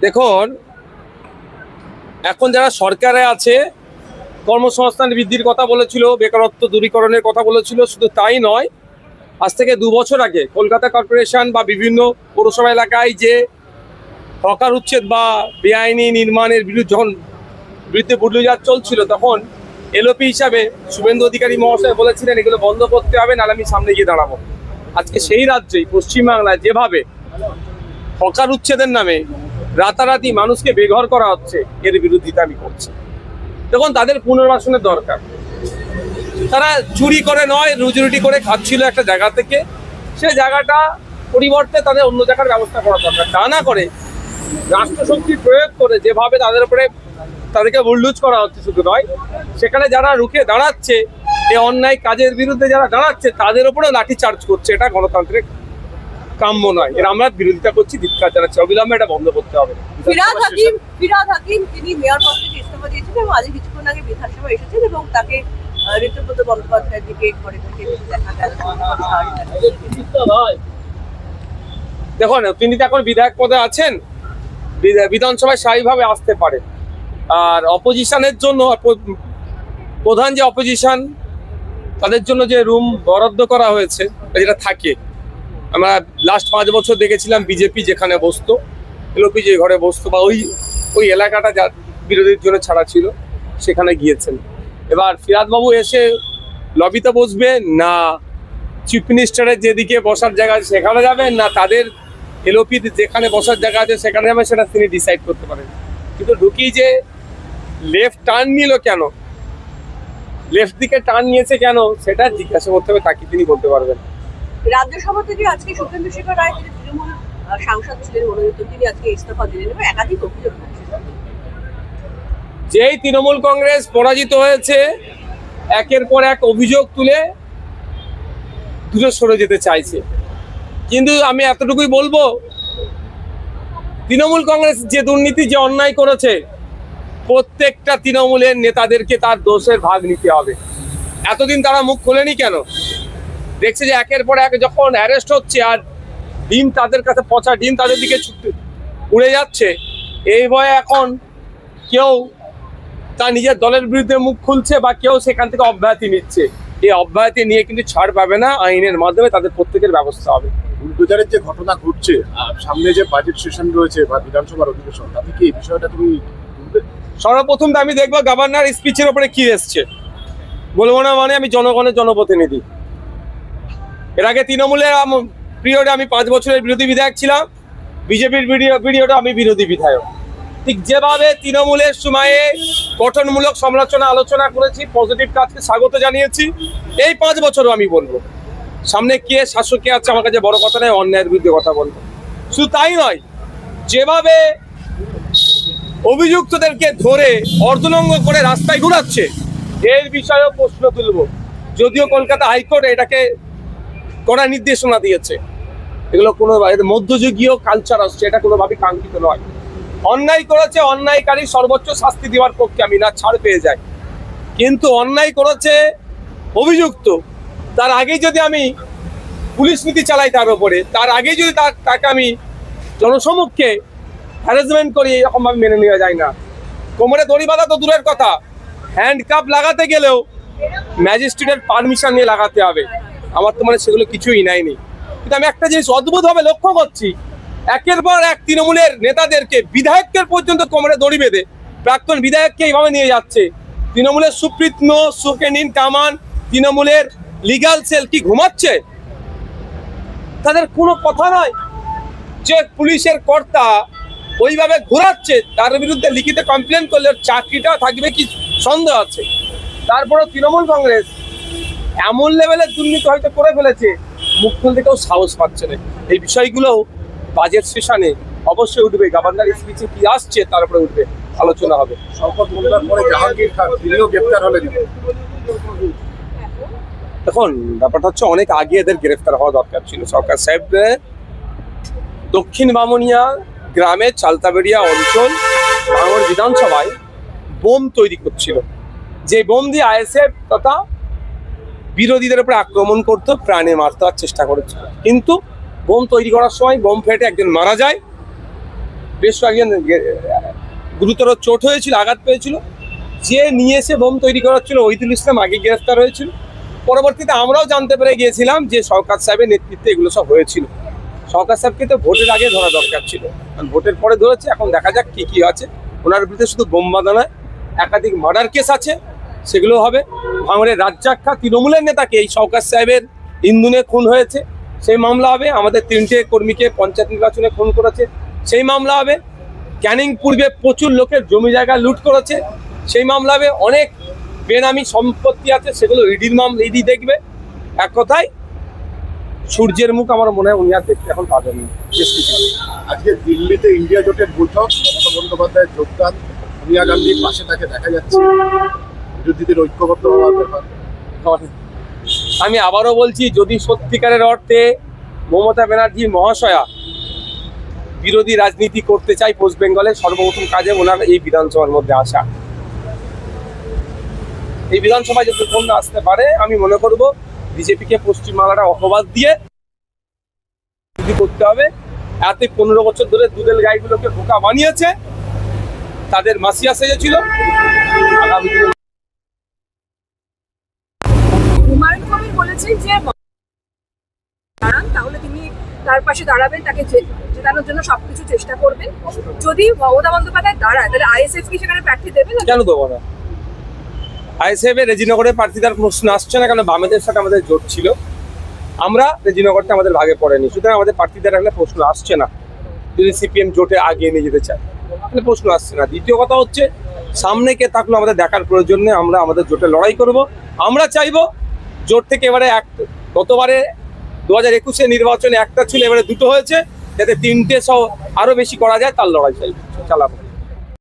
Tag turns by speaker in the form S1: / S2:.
S1: দেখুন, এখন যারা সরকারে আছে কর্মসংস্থান বৃদ্ধির কথা বলেছিল, বেকারত্ব দূরীকরণের কথা বলেছিল। শুধু তাই নয়, আজ থেকে 2 বছর আগে কলকাতা কর্পোরেশন বা বিভিন্ন পৌরসভা এলাকায় যে হকার উচ্ছেদ বা বেআইনি নির্মাণের বিরুদ্ধে বুলডোজার চলছিল, তখন এলওপি হিসাবে শুভেন্দু অধিকারী মহাশয় বলেছিলেন এগুলো বন্ধ করতে হবে, নাহলে আমি সামনে গিয়ে দাঁড়াবো। আজকে সেই রাজ্যেই পশ্চিমবাংলায় যেভাবে হকার উচ্ছেদের নামে রাতারাতি মানুষকে বেঘর করা হচ্ছে, এর বিরোধিতা আমি করছি। দেখুন, তাদের পুনর্বাসনের দরকার। তারা চুরি করে নয়, রুজি করে খাচ্ছিল একটা জায়গা থেকে, সে জায়গাটা পরিবর্তে তাদের অন্য জায়গার ব্যবস্থা করা দরকার। তা না করে রাষ্ট্রশক্তির প্রয়োগ করে যেভাবে তাদের উপরে তাদেরকে বুলডোজ করা হচ্ছে, শুধু নয়, সেখানে যারা রুখে দাঁড়াচ্ছে, এই অন্যায় কাজের বিরুদ্ধে যারা দাঁড়াচ্ছে তাদের উপরেও লাঠি চার্জ করছে। এটা গণতান্ত্রিক কাম্য নয়, এর আমরা বিরোধিতা করছি, ধিক্কার জানাচ্ছি। অবিলম্বে এটা বন্ধ করতে হবে।
S2: ফিরহাদ হাকিম তিনি মেয়র পদ থেকে ইস্তফা দিয়েছেন এবং আজ কিছুক্ষণ আগে বিধানসভা এসেছেন এবং তাকে ঋতুব্রত বন্দ্যোপাধ্যায়ের দিকে ঘরে থেকে দেখা গেল।
S1: দেখুন, তিনি তো এখন বিধায়ক পদে আছেন, বিধানসভায় স্বাভাবিকভাবে আসতে পারে। আর অপোজিশনের জন্য প্রধান যে অপোজিশন, তাদের জন্য যে রুম বরাদ্দ করা হয়েছে, যেটা থাকে, আমরা লাস্ট 5 বছর দেখেছিলাম বিজেপি যেখানে বসতো, এলওপি যে ঘরে বসতো, বা ওই এলাকাটা যা বিরোধীর জন্য ছাড়া ছিল, সেখানে গিয়েছেন। এবার ফিরহাদ বাবু এসে লবিতে বসবে না চিফ মিনিস্টারের যেদিকে বসার জায়গা আছে সেখানে যাবেন, না তাদের এলওপি যেখানে বসার জায়গা আছে সেখানে যাবেন, সেটা তিনি ডিসাইড করতে পারেন। কিন্তু ঢুকি যে লেফট টার্ন নিল কেন, লেফট দিকে টার্ন নিয়েছে কেন, সেটা জিজ্ঞাসা করতে হবে, তাকে তিনি বলতে পারবেন।
S2: রাজ্যসভা থেকে আজকে সুখেন্দু শেখর রায়, তিনি তৃণমূল সাংসদ ছিলেন মনোনীত, তিনি আজকে ইস্তফা দিলেন এবং একাধিক অভিযোগ করছেন।
S1: যেই তৃণমূল কংগ্রেস পরাজিত হয়েছে, একের পর এক অভিযোগ তুলে দূরে সরে যেতে চাইছে। কিন্তু আমি এতটুকুই বলবো, তৃণমূল কংগ্রেস যে দুর্নীতি, যে অন্যায় করেছে, প্রত্যেকটা তৃণমূলের নেতাদেরকে তার দোষের ভাগ নিতে হবে। এতদিন তারা মুখ খোলেনি কেন? দেখছে যে একের পর এক যখন অ্যারেস্ট হচ্ছে আর ডিম তাদের কাছে, পচা ডিম তাদের দিকে উড়ে যাচ্ছে, এই ভয়ে এখন কেউ তার নিজের দলের বিরুদ্ধে মুখ খুলছে বা কেউ সেখান থেকে অব্যাহতি নিচ্ছে। এই অব্যাহতি নিয়ে কিন্তু ছাড় পাবে না, আইনের মাধ্যমে তাদের প্রত্যেকের ব্যবস্থা হবে।
S3: বুলডোজারের যে ঘটনা ঘটছে, সামনে যে বাজেট সেশন রয়েছে বা বিধানসভার অধিবেশন, তাতে কি এই বিষয়টা তুমি
S1: সর্বপ্রথম তো আমি দেখবো গভর্নর স্পিচের উপরে কি এসছে। বলবো না মানে আমি জনগণের জনপ্রতিনিধি। এর আগে তৃণমূলের পিরিয়ডে আমি 5 বছরের বিরোধী বিধায়ক ছিলাম, বিজেপির পিরিয়ডে আমি বিরোধী বিধায়ক। ঠিক যেভাবে তৃণমূলের সময়ে গঠনমূলক সমালোচনা আলোচনা করেছি, পজিটিভ কাজকে স্বাগত জানিয়েছি, এই 5 বছরও আমি বলবো। সামনে কে শাসক কে আছে আমার কাছে বড় কথা নয়, অন্যায়ের বিরুদ্ধে কথা বলবো। শুধু তাই নয়, যেভাবে অভিযুক্তদেরকে ধরে অর্ধনঙ্গ করে রাস্তায় ঘুরাচ্ছে, এর বিষয়েও প্রশ্ন তুলব। যদিও কলকাতা হাইকোর্ট এটাকে কড়া নির্দেশনা দিয়েছে, এগুলো কোনো মধ্যযুগীয় কালচার আসছে, এটা কোনোভাবেই কাঙ্ক্ষিত নয়। অন্যায় করেছে, অন্যায়কারী সর্বোচ্চ শাস্তি দেওয়ার পক্ষে আমি, না ছাড় পেয়ে যাই। কিন্তু অন্যায় করেছে অভিযুক্ত, তার আগেই যদি আমি পুলিশ নীতি চালাই তার উপরে, তার আগেই যদি তাকে আমি জনসমক্ষে হ্যারাসমেন্ট করি, এরকমভাবে মেনে নেওয়া যায় না। কোমরে দড়ি বাঁধা তো দূরের কথা, হ্যান্ডকাপ লাগাতে গেলেও ম্যাজিস্ট্রেটের পারমিশন নিয়ে লাগাতে হবে। আমার তো মানে সেগুলো কিছুই নেয়নি। কিন্তু আমি একটা জিনিস অদ্ভুতভাবে লক্ষ্য করছি, একের পর এক তৃণমূলের নেতাদেরকে, বিধায়কদের পর্যন্ত কোমরে দড়ি বেঁধে প্রাক্তন বিধায়ককে এইভাবে নিয়ে যাচ্ছে। তৃণমূলের সুপ্রিত সুকেনিন কামান, তৃণমূলের লিগাল সেল কি ঘুমাচ্ছে? তাদের কোনো কথা নয় যে পুলিশের কর্তা ওইভাবে ঘোরাচ্ছে, তার বিরুদ্ধে লিখিত কমপ্লেন করলে চাকরিটা থাকবে কি সন্দেহ আছে। তারপরে তৃণমূল কংগ্রেস এমন লেভেলের দুর্নীতি হয়তো করে ফেলেছে, মুখ খুলতে কেউ সাহস পাচ্ছে না। এই বিষয়গুলো বাজেট সেশনে অবশ্যই উঠবে, গভর্নর স্পিচে কি আসছে তার উপরে উঠবে, আলোচনা হবে।
S3: শওকত মোল্লার পরে জাহাঙ্গীর খান তিনিও গ্রেপ্তার হলেন।
S1: এখন ব্যাপারটা হচ্ছে অনেক আগে এদের গ্রেফতার হওয়া দরকার ছিল। সরকার সাহেব দক্ষিণ বামুনিয়া গ্রামের চালতাবেড়িয়া অঞ্চল ভাঙড় বিধানসভায় বোম তৈরি করছিল, যে বোম দিয়ে আইএসএফ তথা বিরোধীদের উপরে আক্রমণ করতো, প্রাণে মারতে চেষ্টা করেছিল। কিন্তু বোম তৈরি করার সময় বোম ফেটে একজন মারা যায়, বেশ কয়েকজন গুরুতর চোট হয়েছিল, আঘাত পেয়েছিল। যে নিয়ে এসে বোম তৈরি করাচ্ছিল ওহিদুল ইসলাম আগে গ্রেফতার হয়েছিল। পরবর্তীতে আমরাও জানতে পেরে গিয়েছিলাম যে শওকত সাহেবের নেতৃত্বে এগুলো সব হয়েছিল। শওকত সাহেবকে তো ভোটের আগে ধরা দরকার ছিল, কারণ ভোটের পরে ধরেছে। এখন দেখা যাক কি কি আছে। ওনার বিরুদ্ধে শুধু বোম বাঁধা নয়, একাধিক মার্ডার কেস আছে, সেগুলো হবে। ভাঙড়ের রাজ্জাক খা তৃণমূলের নেতাকে এই শওকত সাহেবের ইন্ধনে খুন হয়েছে, সেই মামলা হবে। আমাদের 3টে কর্মীকে পঞ্চায়েত নির্বাচনে খুন করেছে, সেই মামলা হবে। ক্যানিং পূর্বে প্রচুর লোকের জমি জায়গা লুট করেছে, সেই মামলা হবে। অনেক বেনামি সম্পত্তি আছে, সেগুলো ইডি দেখবে। এক কথায় সূর্যের মুখ আমার মনে হয় উনি আর দেখতে এখন পাবেন না। বেশ কিছু
S3: আজকে দিল্লিতে ইন্ডিয়া জোটের বৈঠক, মমতা বন্দ্যোপাধ্যায়ের যোগদান, সোনিয়া গান্ধীর পাশে তাকে দেখা যাচ্ছে, বিরোধীদের ঐক্যবদ্ধ হওয়ার ব্যাপার।
S1: আমি আবারও বলছি, যদি সত্যিকারের অর্থে মমতা ব্যানার্জি মহাশয়া বিরোধী রাজনীতি করতে চাই পশ্চিম বেঙ্গলে, সর্বপ্রথম কাজে ওনার এই বিধানসভার মধ্যে আসা। এই বিধানসভায় যতক্ষণ না আসতে পারে, আমি মনে করব বিজেপিকে পশ্চিমবাংলাটা অপবাদ দিয়ে করতে হবে। এতে 15 বছর ধরে দুধেল গাইগুলোকে বোকা বানিয়েছে, তাদের মাসিয়া সেজেছিল। আগামী দিনে
S4: হুমায়ুন কবির বলেছেন যে দাঁড়ান, তাহলে তিনি তার পাশে দাঁড়াবেন, তাকে জেতানোর জন্য সবকিছু চেষ্টা করবেন। যদি মমতা বন্দ্যোপাধ্যায় দাঁড়ায়, তাহলে আইএসএফ কি সেখানে প্রার্থী দেবেন?
S1: কেন দেবো না? আইএসএফের রেজিনগরে প্রার্থীদের প্রশ্ন আসছে না, কারণ বামেদের সাথে আমাদের জোট ছিল। আমরা রেজিনগরটা আমাদের ভাগে পড়েনি, সুতরাং আমাদের প্রার্থীদের রাখলে প্রশ্ন আসছে না। যদি সিপিএম জোটে আগিয়ে নিয়ে যেতে চায় তাহলে প্রশ্ন আসছে না। দ্বিতীয় কথা হচ্ছে, সামনে কে থাকলো আমাদের দেখার প্রয়োজন নেই। আমরা আমাদের জোটে লড়াই করব। আমরা চাইবো জোট থেকে এবারে গতবারে 2021-এ নির্বাচনে একটা ছিল, এবারে 2টো হয়েছে, যাতে 3টে সহ আরো বেশি করা যায়, তার লড়াই চালাবো।